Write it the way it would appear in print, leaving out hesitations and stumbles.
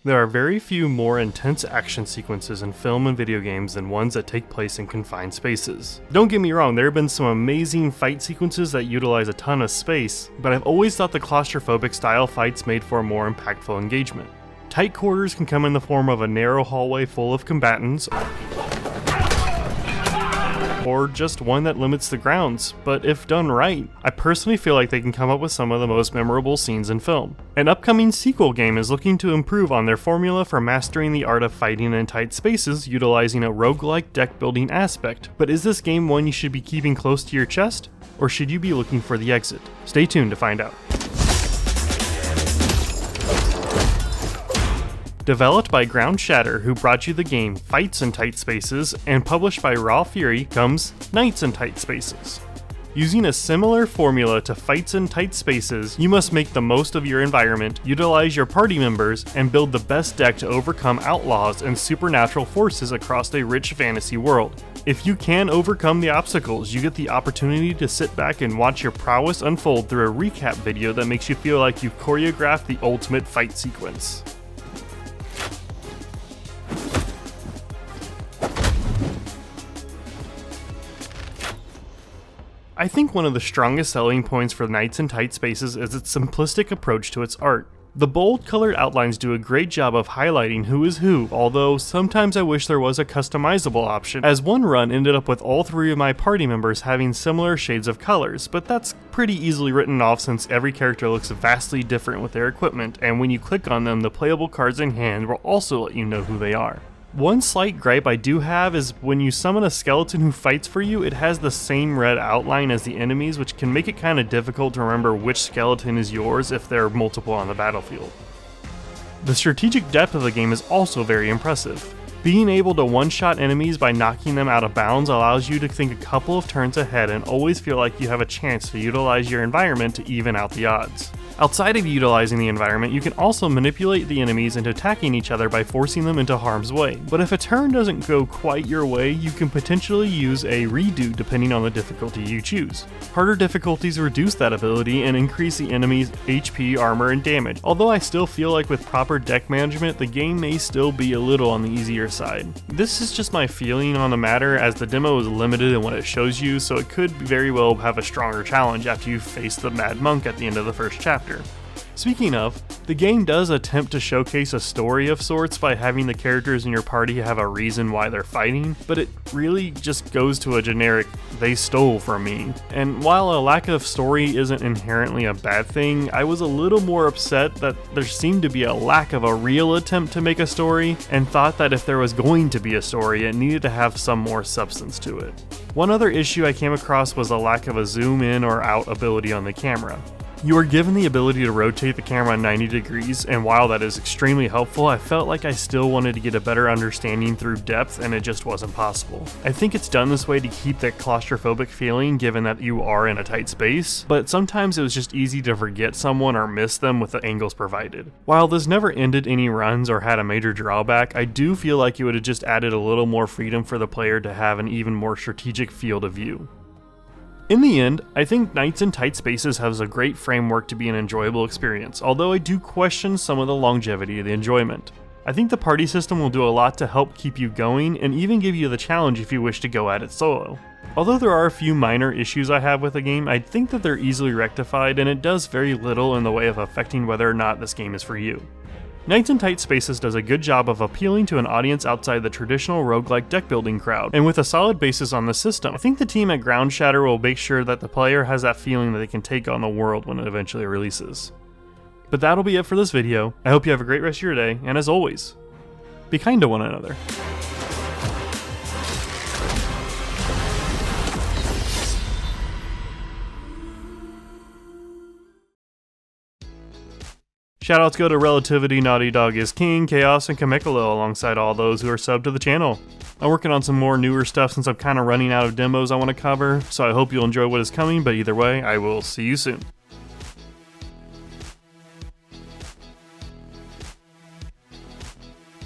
There are very few more intense action sequences in film and video games than ones that take place in confined spaces. Don't get me wrong, there have been some amazing fight sequences that utilize a ton of space, but I've always thought the claustrophobic style fights made for a more impactful engagement. Tight quarters can come in the form of a narrow hallway full of combatants, or just one that limits the grounds, but if done right, I personally feel like they can come up with some of the most memorable scenes in film. An upcoming sequel game is looking to improve on their formula for mastering the art of fighting in tight spaces utilizing a roguelike deck building aspect, but is this game one you should be keeping close to your chest, or should you be looking for the exit? Stay tuned to find out. Developed by Ground Shatter, who brought you the game Fights in Tight Spaces, and published by Raw Fury, comes Knights in Tight Spaces. Using a similar formula to Fights in Tight Spaces, you must make the most of your environment, utilize your party members, and build the best deck to overcome outlaws and supernatural forces across a rich fantasy world. If you can overcome the obstacles, you get the opportunity to sit back and watch your prowess unfold through a recap video that makes you feel like you've choreographed the ultimate fight sequence. I think one of the strongest selling points for Knights in Tight Spaces is its simplistic approach to its art. The bold colored outlines do a great job of highlighting who is who, although sometimes I wish there was a customizable option, as one run ended up with all three of my party members having similar shades of colors, but that's pretty easily written off since every character looks vastly different with their equipment, and when you click on them, the playable cards in hand will also let you know who they are. One slight gripe I do have is when you summon a skeleton who fights for you, it has the same red outline as the enemies, which can make it kind of difficult to remember which skeleton is yours if there are multiple on the battlefield. The strategic depth of the game is also very impressive. Being able to one-shot enemies by knocking them out of bounds allows you to think a couple of turns ahead and always feel like you have a chance to utilize your environment to even out the odds. Outside of utilizing the environment, you can also manipulate the enemies into attacking each other by forcing them into harm's way. But if a turn doesn't go quite your way, you can potentially use a redo depending on the difficulty you choose. Harder difficulties reduce that ability and increase the enemy's HP, armor, and damage, although I still feel like with proper deck management, the game may still be a little on the easier side. This is just my feeling on the matter, as the demo is limited in what it shows you, so it could very well have a stronger challenge after you face the Mad Monk at the end of the first chapter. Speaking of, the game does attempt to showcase a story of sorts by having the characters in your party have a reason why they're fighting, but it really just goes to a generic "they stole from me." And while a lack of story isn't inherently a bad thing, I was a little more upset that there seemed to be a lack of a real attempt to make a story, and thought that if there was going to be a story, it needed to have some more substance to it. One other issue I came across was a lack of a zoom in or out ability on the camera. You are given the ability to rotate the camera 90 degrees, and while that is extremely helpful, I felt like I still wanted to get a better understanding through depth, and it just wasn't possible. I think it's done this way to keep that claustrophobic feeling given that you are in a tight space, but sometimes it was just easy to forget someone or miss them with the angles provided. While this never ended any runs or had a major drawback, I do feel like it would have just added a little more freedom for the player to have an even more strategic field of view. In the end, I think Knights in Tight Spaces has a great framework to be an enjoyable experience, although I do question some of the longevity of the enjoyment. I think the party system will do a lot to help keep you going, and even give you the challenge if you wish to go at it solo. Although there are a few minor issues I have with the game, I think that they're easily rectified, and it does very little in the way of affecting whether or not this game is for you. Knights in Tight Spaces does a good job of appealing to an audience outside the traditional roguelike deck building crowd, and with a solid basis on the system, I think the team at Ground Shatter will make sure that the player has that feeling that they can take on the world when it eventually releases. But that'll be it for this video. I hope you have a great rest of your day, and as always, be kind to one another. Shoutouts go to Relativity, Naughty Dog is King, Chaos, and Kamekalo alongside all those who are subbed to the channel. I'm working on some more newer stuff since I'm kind of running out of demos I want to cover, so I hope you'll enjoy what is coming, but either way, I will see you soon.